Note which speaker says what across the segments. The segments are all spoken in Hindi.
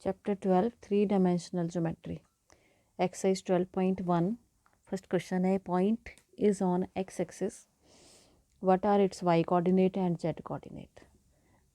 Speaker 1: Chapter 12 3-dimensional geometry. Exercise 12.1. First question है, point is on x-axis. What are its y coordinate and z coordinate?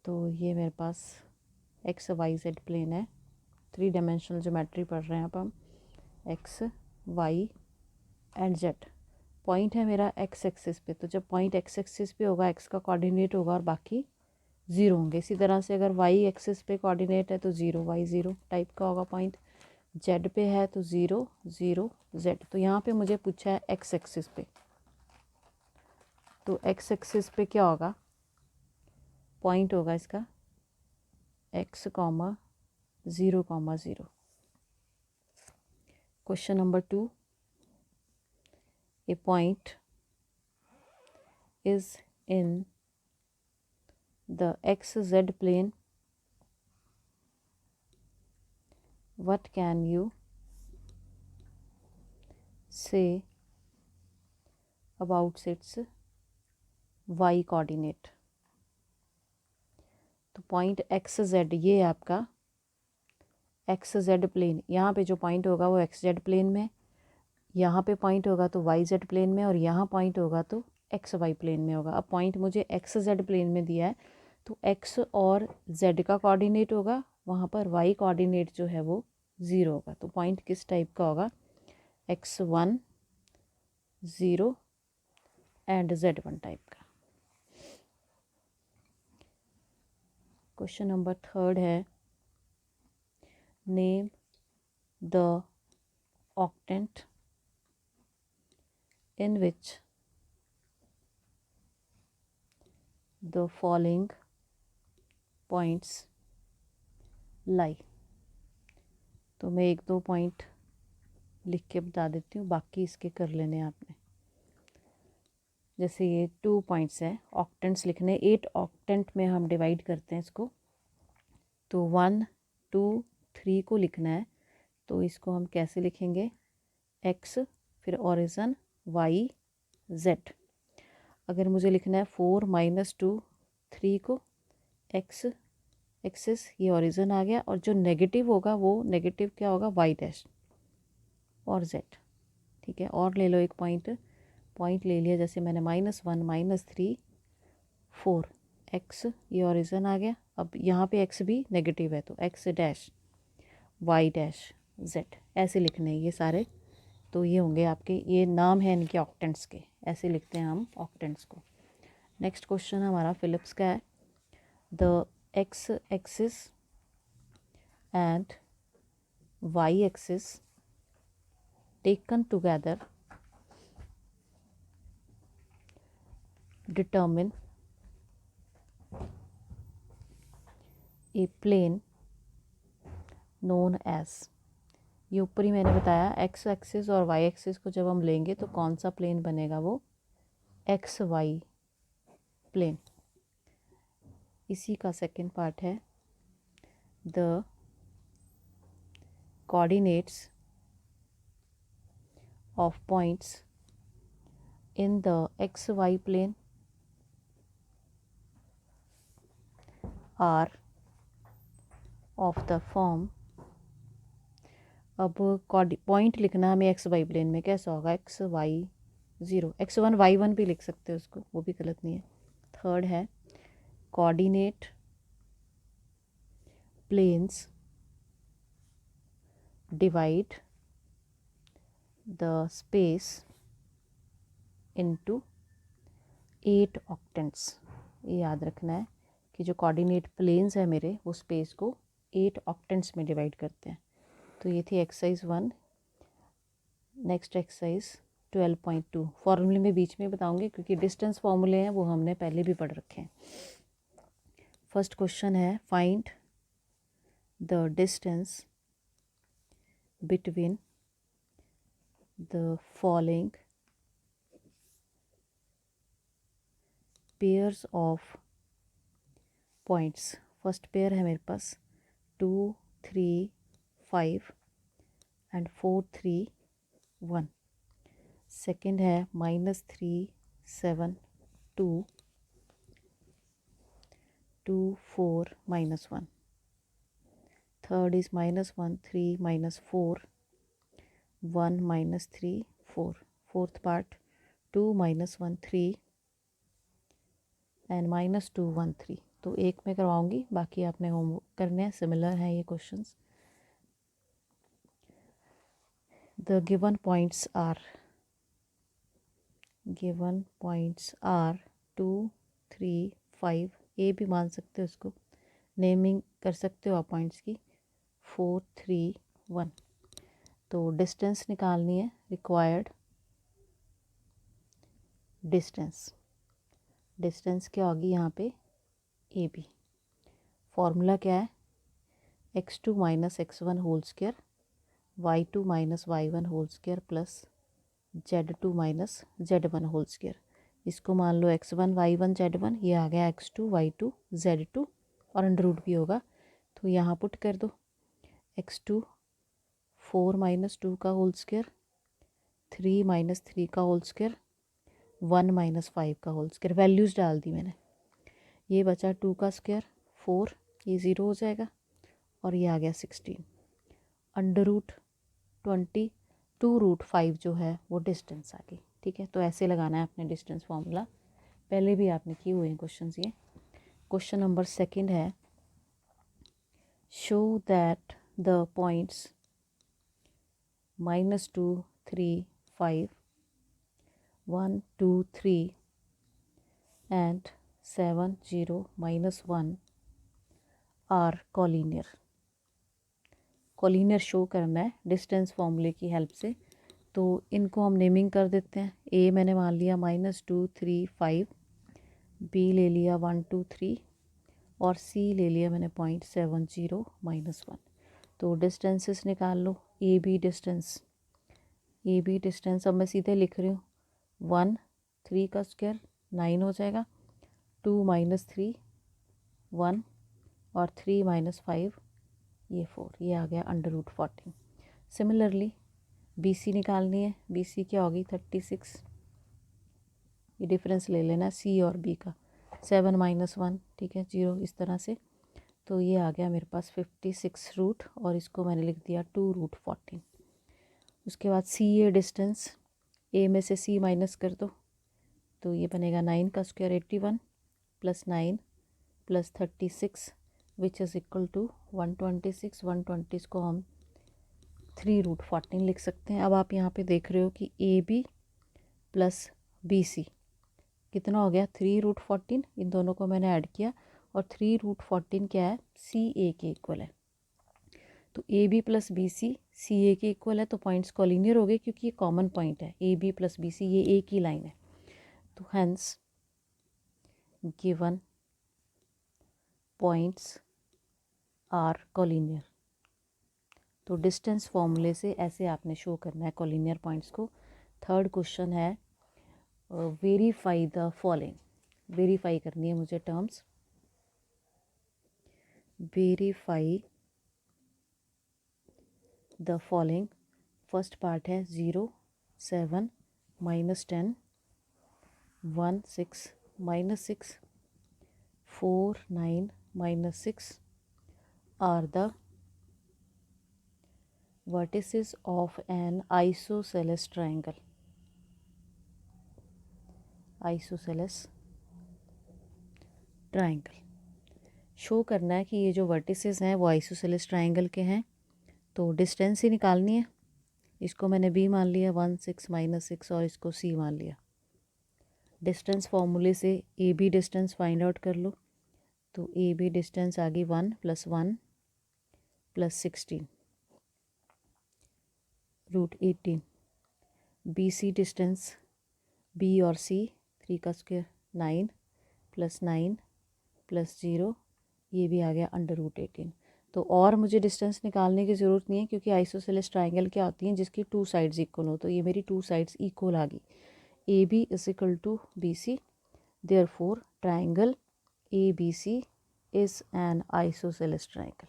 Speaker 1: तो ये मेरे पास x y z प्लेन है. 3-dimensional geometry पढ़ रहे हैं अब हम. x y and z. Point है मेरा x एक्सिस पे, तो जब पॉइंट x एक्सिस पे होगा x का कोऑर्डिनेट होगा और बाकी ज़ीरो होंगे. इसी तरह से अगर y एक्सिस पे कोऑर्डिनेट है तो ज़ीरो y ज़ीरो टाइप का होगा. पॉइंट z पे है तो ज़ीरो ज़ीरो z. तो यहाँ पे मुझे पूछा है x एक्सिस पे, तो x एक्सिस पे क्या होगा? पॉइंट होगा इसका x comma zero comma zero. Question number 2. A point is in the xz plane. What can you say about its y coordinate? तो पॉइंट एक्स जेड ये है आपका एक्स जेड प्लेन. यहाँ पे जो पॉइंट होगा वो एक्स जेड प्लेन में, यहाँ पे पॉइंट होगा तो वाई जेड प्लेन में, और यहाँ पॉइंट होगा तो एक्स वाई प्लेन में होगा. अब पॉइंट मुझे एक्स जेड प्लेन में दिया है, तो एक्स और जेड का कोऑर्डिनेट होगा, वहाँ पर वाई कोऑर्डिनेट जो है वो ज़ीरो होगा. तो पॉइंट किस टाइप का होगा? x1 zero and z1 type का. क्वेश्चन नंबर 3 है, name the octant in which the following points lie. तो मैं एक दो पॉइंट लिख के बता देती हूँ, बाकी इसके कर लेने हैं आपने. जैसे ये 2 पॉइंट्स हैं, ऑक्टेंट्स लिखने. 8 ऑक्टेंट में हम डिवाइड करते हैं इसको. तो 1 2 3 को लिखना है, तो इसको हम कैसे लिखेंगे? x फिर ओरिजिन y z. अगर मुझे लिखना है 4 - 2 3 को x एक्सिस, ये ओरिजिन आ गया, और जो नेगेटिव होगा वो नेगेटिव क्या होगा? y डैश और z. ठीक है, और ले लो एक पॉइंट ले लिया. जैसे मैंने -1 - 3 4 x, ये ओरिजिन आ गया. अब यहाँ पे x भी नेगेटिव है, तो x dash y dash z. ऐसे लिखने हैं ये सारे. तो ये होंगे आपके, ये नाम है इनके ऑक्टेंट्स के. ऐसे लिखते हैं हम ऑक्टेंट्स को. नेक्स्ट क्वेश्चन हमारा फिलिप्स का है. The x axis and y axis taken together determine a plane known as. ये ऊपर ही मैंने बताया, x एक्सिस और y एक्सिस को जब हम लेंगे तो कौन सा प्लेन बनेगा? वो एक्स वाई प्लेन. इसी का सेकंड पार्ट है, the coordinates of points in the xy plane are of the form. अब पॉइंट लिखना हमें एक्स वाई प्लेन में, कैसा होगा? X Y zero. x1 y1 भी लिख सकते हो उसको, वो भी गलत नहीं है. थर्ड है, coordinate planes divide the space into 8 octants. ये याद रखना है कि जो कोऑर्डिनेट प्लेन्स है मेरे, वो स्पेस को 8 ऑक्टेंट्स में डिवाइड करते हैं. तो ये थी एक्सरसाइज 1. Next exercise 12.2. फॉर्मूले में बीच में बताऊंगी, क्योंकि डिस्टेंस फॉर्मूले हैं वो हमने पहले भी पढ़ रखे हैं. फर्स्ट क्वेश्चन है, find the distance between the following pairs of points. First pair है मेरे पास 2 3 5 एंड 4 3 1. सेकेंड है -3 7 2 2 4 -1. Third is -1, 3 -4, 1 -3, 4. Fourth part 2 -1, 3 and -2, 1, 3. तो एक में करवाऊँगी, बाकी आपने होमवर्क करने हैं, सिमिलर हैं ये questions. The given points are 2, 3, 5. A भी मान सकते हो इसको, नेमिंग कर सकते हो आप पॉइंट्स की. 4, 3, 1. तो डिस्टेंस निकालनी है. रिक्वायर्ड डिस्टेंस क्या होगी यहाँ पे, ए बी. फॉर्मूला क्या है, x2 - x1 whole square, y2 - y1 whole square plus z2 - z1 whole square. इसको मान लो x1 y1 z1, ये आ गया x2 y2 z2 और अंडर रूट भी होगा, तो यहाँ पुट कर दो. x2 4 - 2 का होल स्क्वायर, 3 - 3 का होल स्क्वायर, 1 - 5 का होल स्क्वायर. वैल्यूज़ डाल दी मैंने. ये बचा 2 का स्क्वायर 4, ये 0 हो जाएगा और ये आ गया 16. अंडर रूट 20, 2√5 जो है वो डिस्टेंस आ गई. ठीक है, तो ऐसे लगाना है अपने डिस्टेंस फार्मूला. पहले भी आपने किए हुए हैं क्वेश्चंस ये. क्वेश्चन नंबर 2 है, show that the points -2, 3, 5, 1, 2, 3 and 7, 0, -1 are collinear. Collinear show करना है डिस्टेंस फॉर्मूले की हेल्प से. तो इनको हम नेमिंग कर देते हैं. ए मैंने मान लिया -2, 3, 5, बी ले लिया 1, 2, 3 और सी ले लिया मैंने 0.70, -1. तो डिस्टेंसेस निकाल लो. ए बी डिस्टेंस अब मैं सीधे लिख रही हूँ. 1, 3 का स्क्वायर 9 हो जाएगा, 2 - 3 1 और 3 - 5 ये 4. ये आ गया under root 14. Similarly B C निकालनी है. बी सी क्या होगी, 36. ये डिफरेंस ले लेना सी और बी का. 7 - 1, ठीक है, 0, इस तरह से. तो ये आ गया मेरे पास 56 रूट और इसको मैंने लिख दिया 2√14. उसके बाद सी ए डिस्टेंस, ए में से सी माइनस कर दो, तो ये बनेगा 9 का square 81 + 9 + 36 which is equal to 126. 120 को हम 3√14 लिख सकते हैं. अब आप यहाँ पे देख रहे हो कि A B plus B C कितना हो गया, 3√14. इन दोनों को मैंने ऐड किया और 3√14 क्या है, सी ए के इक्वल है. तो A B plus B C C A के इक्वल है, तो पॉइंट्स कॉलिनियर हो गए क्योंकि ये कॉमन पॉइंट है. A B plus B C ये एक ही लाइन है. तो hence given points are collinear. तो डिस्टेंस फॉर्मूले से ऐसे आपने शो करना है कॉलिनियर पॉइंट्स को. थर्ड क्वेश्चन है, वेरीफाई द फॉलोइंग. वेरीफाई करनी है मुझे terms. Verify the following. First part है 0, 7, -10, 1, 6, -6, 4, 9, -6 are the vertices of an isosceles triangle. Isosceles triangle show करना है कि ये जो वर्टिसेस हैं वो आइसोसेलेस ट्राइंगल के हैं. तो डिस्टेंस ही निकालनी है. इसको मैंने बी मान लिया 1, 6, -6 और इसको सी मान लिया. डिस्टेंस फार्मूले से A B distance find out कर लो. तो ए बी डिस्टेंस आ गई 1 + 1 + 16 √18. बी सी डिस्टेंस बी और सी 3 का स्क्वायर 9 + 9 + 0 ये भी आ गया अंडर √18. तो और मुझे डिस्टेंस निकालने की ज़रूरत नहीं है क्योंकि आइसोसेलेस ट्राइंगल क्या होती हैं, जिसकी 2 साइड्स इक्वल हो. तो ये मेरी 2 साइड्स इक्वल आ गई. A B is equal to B C, therefore triangle A B C is an isosceles triangle.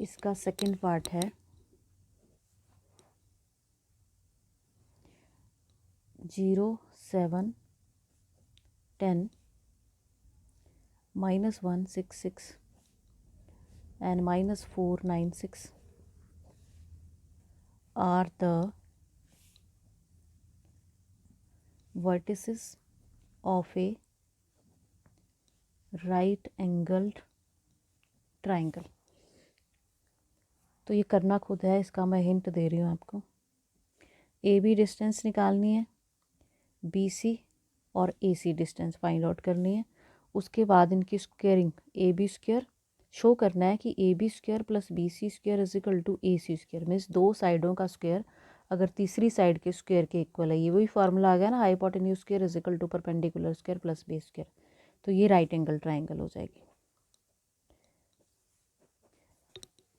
Speaker 1: इसका सेकंड पार्ट है 0, 7, 10 -166 and -496 are the vertices of a right angled triangle। तो ये करना खुद है, इसका मैं हिंट दे रही हूँ आपको। ए बी डिस्टेंस निकालनी है, बी सी और A C distance find out करनी है। उसके बाद इनकी squaring, A B square show करना है कि A B square plus B C square is equal to A C square. Means दो साइडों का स्क्वेयर अगर तीसरी साइड के स्क्वेयर के इक्वल है, ये वही फार्मूला आ गया ना, hypotenuse square is equal to perpendicular square plus base square. तो ये राइट एंगल ट्राइंगल हो जाएगी।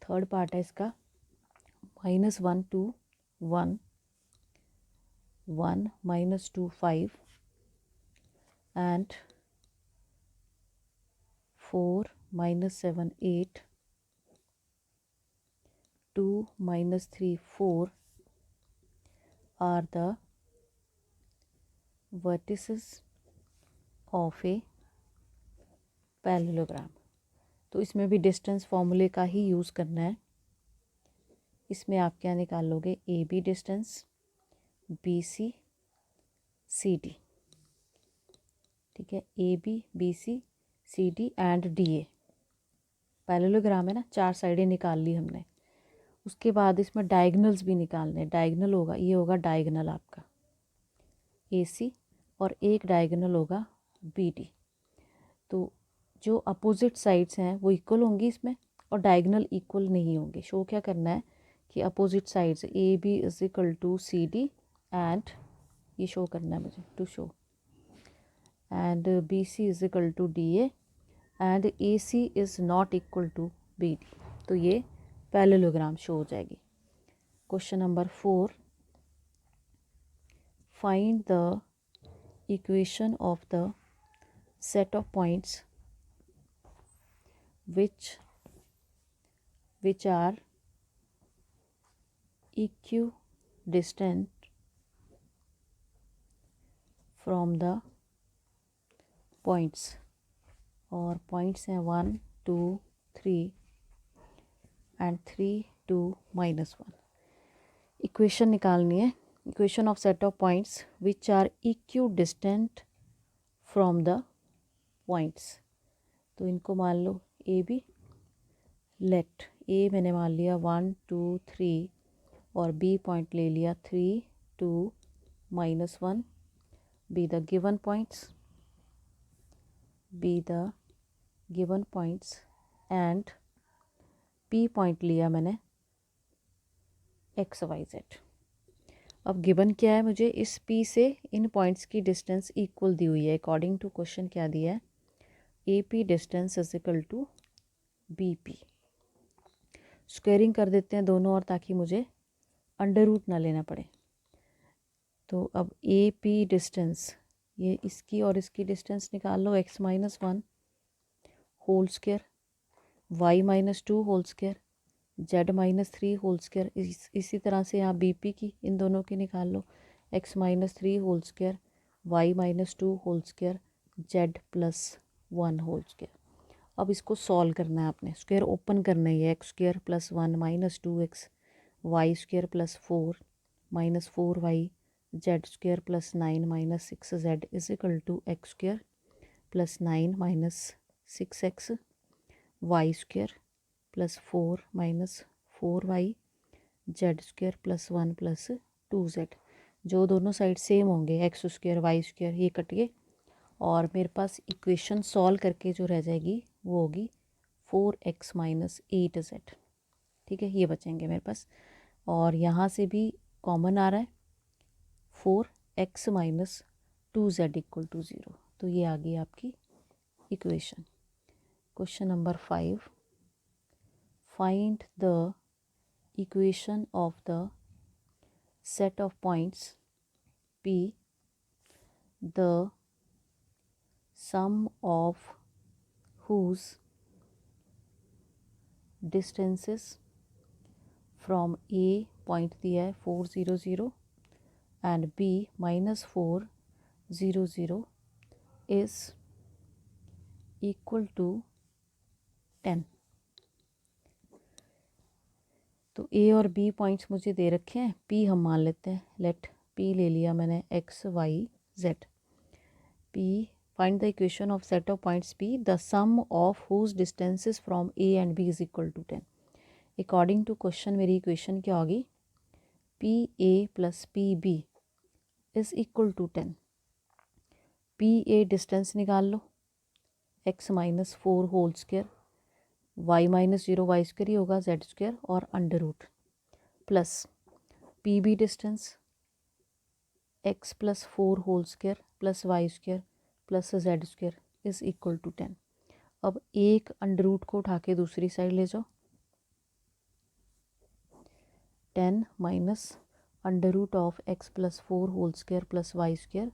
Speaker 1: थर्ड पार्ट है इसका, -1 2 1 1 -2 5 and 4 -7 8 2 -3 4 are the vertices of a parallelogram। तो इसमें भी डिस्टेंस फॉर्मूले का ही यूज़ करना है। इसमें आप क्या निकालोगे, A B distance, B C C D, ठीक है, A B B C C D and D A. Parallelogram है ना, चार साइडें निकाल ली हमने। उसके बाद इसमें डायगनल्स भी निकालने। डायगनल होगा, ये होगा डायगनल आपका ए सी और एक डायगनल होगा बी डी। तो जो अपोजिट साइड्स हैं वो इक्वल होंगी इसमें, और डायगनल इक्वल नहीं होंगे। शो क्या करना है कि opposite sides A B is equal to C D and ये शो करना है मुझे, to show, and B C is equal to D A and A C is not equal to B D. तो ये पैरेललोग्राम शो हो जाएगी। Question number 4, find the equation of the set of points which are equidistant from the points, और points हैं 1 2 3 and 3 2 -1। इक्वेशन निकालनी है, equation of set of points which are equidistant from the points. तो इनको मान लो ए बी, लेट ए मैंने मान लिया 1 2 3 और बी पॉइंट ले लिया 3 2 -1, be the given points, be the given points and P point लिया मैंने एक्स वाई जेड। अब गिवन क्या है मुझे, इस पी से इन पॉइंट्स की डिस्टेंस इक्वल दी हुई है। अकॉर्डिंग टू क्वेश्चन क्या दिया है, A P distance is equal to B P. Squaring कर देते हैं दोनों और, ताकि मुझे अंडर रूट ना लेना पड़े। तो अब ए पी डिस्टेंस, ये इसकी और इसकी डिस्टेंस निकाल लो, x -1 whole square, y -2 whole square, z -3 whole square. इसी तरह से यहाँ बी पी की, इन दोनों की निकाल लो, x -3 whole square, y -2 whole square, z +1 whole square. अब इसको सॉल्व करना है आपने, स्क्वायर ओपन करना है। X square +1 -2x, Y square +4 -4y, Z square +9 -6z is equal to X square +9 -6x, Y square +4 -4y, Z square +1 +2z। जो दोनों साइड सेम होंगे, एक्स स्क्वायर वाई स्क्वायर, ये कट गए, और मेरे पास इक्वेशन सॉल्व करके जो रह जाएगी वो होगी 4x - 8z। ठीक है, ये बचेंगे मेरे पास। और यहाँ से भी कॉमन आ रहा है 4x - 2z इक्वल टू 0। तो ये आ गई आपकी equation. Question number 5, find the equation of the set of points P, the sum of whose distances from A point दिया है 4 0 0 and B -4 0 0 is equal to 10। तो ए और बी पॉइंट्स मुझे दे रखे हैं, पी हम मान लेते हैं, लेट पी ले लिया मैंने, X Y Z. P find the equation of set of points P the sum of whose distances from A and B is equal to 10। According to question मेरी इक्वेशन क्या होगी, P A plus P B is equal to 10। P A distance निकाल लो, X minus 4 whole square, Y minus 0 Y square ही होगा, जेड स्क्वायर और under root, plus P B distance X plus 4 whole square plus Y square plus Z square is equal to 10। अब एक अंडर रूट को उठा के दूसरी साइड ले जाओ, 10 minus under root of X plus 4 whole square plus Y square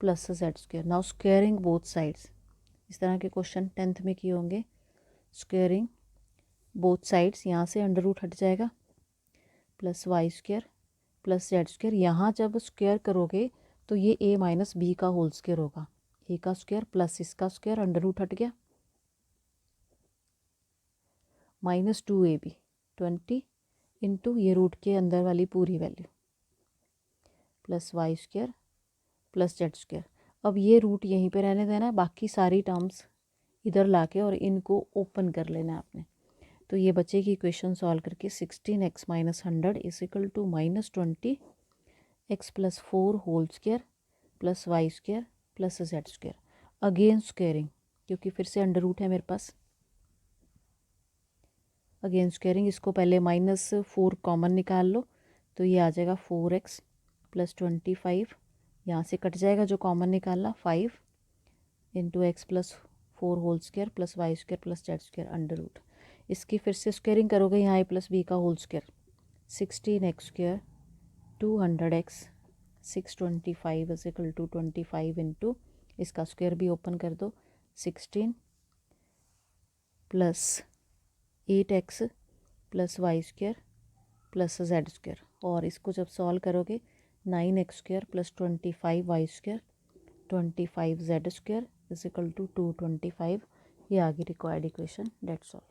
Speaker 1: plus Z square. Now squaring both sides, इस तरह के क्वेश्चन 10th में किए होंगे। स्क्वायरिंग बोथ साइड्स, यहाँ से अंडर रूट हट जाएगा, plus Y square plus Z square. यहाँ जब स्क्वायर करोगे तो ये ए माइनस बी का होल स्क्वायर होगा, ए का स्क्वायर प्लस इसका स्क्वायर, अंडर रूट हट गया, माइनस 2ab 20 इंटू ये रूट के अंदर वाली पूरी value plus Y square plus Z square. अब ये रूट यहीं पे रहने देना है, बाकी सारी टर्म्स इधर लाके और इनको ओपन कर लेना है आपने। तो ये बचेगी इक्वेशन सॉल्व करके 16x minus 100 is equal to minus 20 X plus 4 whole square plus Y square plus Z square. Again squaring, क्योंकि फिर से अंडर रूट है मेरे पास, अगेन स्क्वायरिंग। इसको पहले माइनस 4 कॉमन निकाल लो, तो ये आ जाएगा 4x प्लस 25, यहाँ से कट जाएगा जो कॉमन निकालना, 5 into X plus 4 whole square plus Y square plus Z square under root. इसकी फिर से स्क्वायरिंग करोगे, यहाँ ए प्लस बी का whole square, 16x square 200x 625 is equal to 25 into इसका स्क्वायर भी ओपन कर दो, 16 plus 8x plus Y square plus Z square. और इसको जब सॉल्व करोगे 9x square plus 25 Y square 25 Z square is equal to 225। ये आ गई रिक्वायर्ड इक्वेशन, डेट्स ऑल।